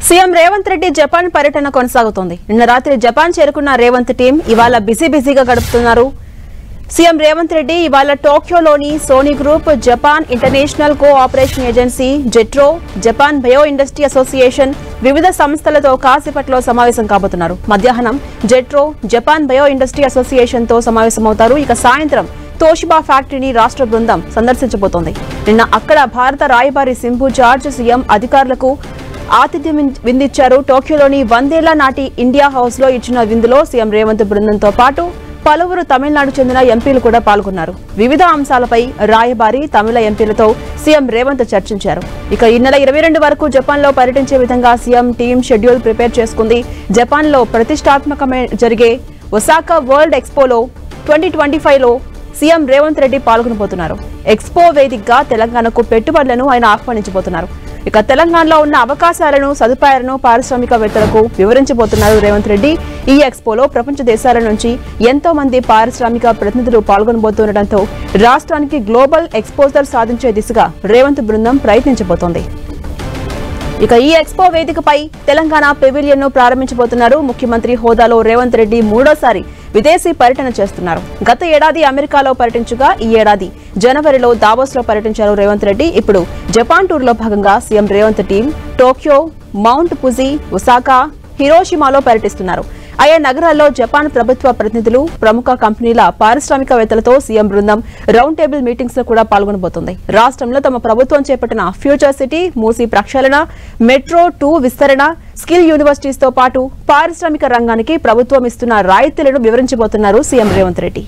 CM Revanth Reddy Japan పర్యటన కొనసాగుతోంది. నిన్న రాత్రి జపాన్ చేరుకున్న రేవంత్ టీం ఇవాళ బిజీగా గడుపుతున్నారు. సీఎం రేవంత్ రెడ్డి ఇవాళ టోక్యోలోని Sony group, Japan international cooperation agency, JETRO, Japan bio industry association వివిధ సంస్థలతో కాసేపట్లో సమావేశం కాబోతున్నారు. మధ్యాహ్నం JETRO, Japan bio industry association తో సమావేశమవుతారు. ఇక సాయంత్రం తోషిబా ఫ్యాక్టరీని రాష్ట్ర బృందం సందర్శించబోతోంది. నిన్న అక్కడ భారత రాయబారి సింబు జార్జ్ సీఎం అధికారులకు ఆతిథ్యం విందిచ్చారు. టోక్యోలోని 100 ఏళ్ల నాటి ఇండియా హౌస్ లో ఇచ్చిన విందులో సీఎం రేవంత్ బృందంతో పాటు పలువురు తమిళనాడు చెందిన ఎంపీలు కూడా పాల్గొన్నారు. వివిధ అంశాలపై రాయబారి, తమిళ ఎంపీలతో సీఎం రేవంత్ చర్చించారు. ఇక ఈ నెల 22 వరకు జపాన్ లో పర్యటించే విధంగా సీఎం టీం షెడ్యూల్ ప్రిపేర్ చేసుకుంది. జపాన్ లో ప్రతిష్టాత్మకమే జరిగే ఒసాకా వరల్డ్ ఎక్స్పోలో 2025 లో సీఎం రేవంత్ రెడ్డి పాల్గొనబోతున్నారు. ఎక్స్పో వేదికగా తెలంగాణకు పెట్టుబడులను ఆయన ఆహ్వానించబోతున్నారు. ఇక తెలంగాణలో ఉన్న అవకాశాలను, సదుపాయాలను పారిశ్రామికవేత్తలకు వివరించబోతున్నారు రేవంత్ రెడ్డి. ఈ ఎక్స్పోలో ప్రపంచ దేశాల నుంచి ఎంతో మంది పారిశ్రామిక ప్రతినిధులు పాల్గొనబోతుండటంతో రాష్ట్రానికి గ్లోబల్ ఎక్స్పోజర్ సాధించే దిశగా రేవంత్ బృందం ప్రయత్నించబోతోంది. ఇక ఈ ఎక్స్పో వేదికపై తెలంగాణ పెవిలియన్ ను ప్రారంభించబోతున్నారు. ముఖ్యమంత్రి హోదాలో రేవంత్ రెడ్డి మూడోసారి విదేశీ పర్యటన చేస్తున్నారు. గత ఏడాది అమెరికాలో పర్యటించగా ఈ ఏడాది జనవరిలో దావోస్ లో పర్యటించారు రేవంత్ రెడ్డి. ఇప్పుడు జపాన్ టూర్ లో భాగంగా CM Revanth team Tokyo, mount Fuji, Osaka, హిరోషిమాలో పర్యటిస్తున్నారు. ఆయా నగరాల్లో జపాన్ ప్రభుత్వ ప్రతినిధులు, ప్రముఖ కంపెనీల పారిశ్రామికవేత్తలతో సీఎం బృందం రౌండ్ టేబుల్ మీటింగ్స్ లో కూడా పాల్గొనబోతోంది. రాష్ట్రంలో తమ ప్రభుత్వం చేపట్టిన ఫ్యూచర్ సిటీ, మూసీ ప్రక్షాళన, మెట్రో 2 విస్తరణ, స్కిల్ యూనివర్సిటీస్ తో పాటు పారిశ్రామిక రంగానికి ప్రభుత్వం ఇస్తున్న రాయితీలను వివరించబోతున్నారు సీఎం రేవంత్ రెడ్డి.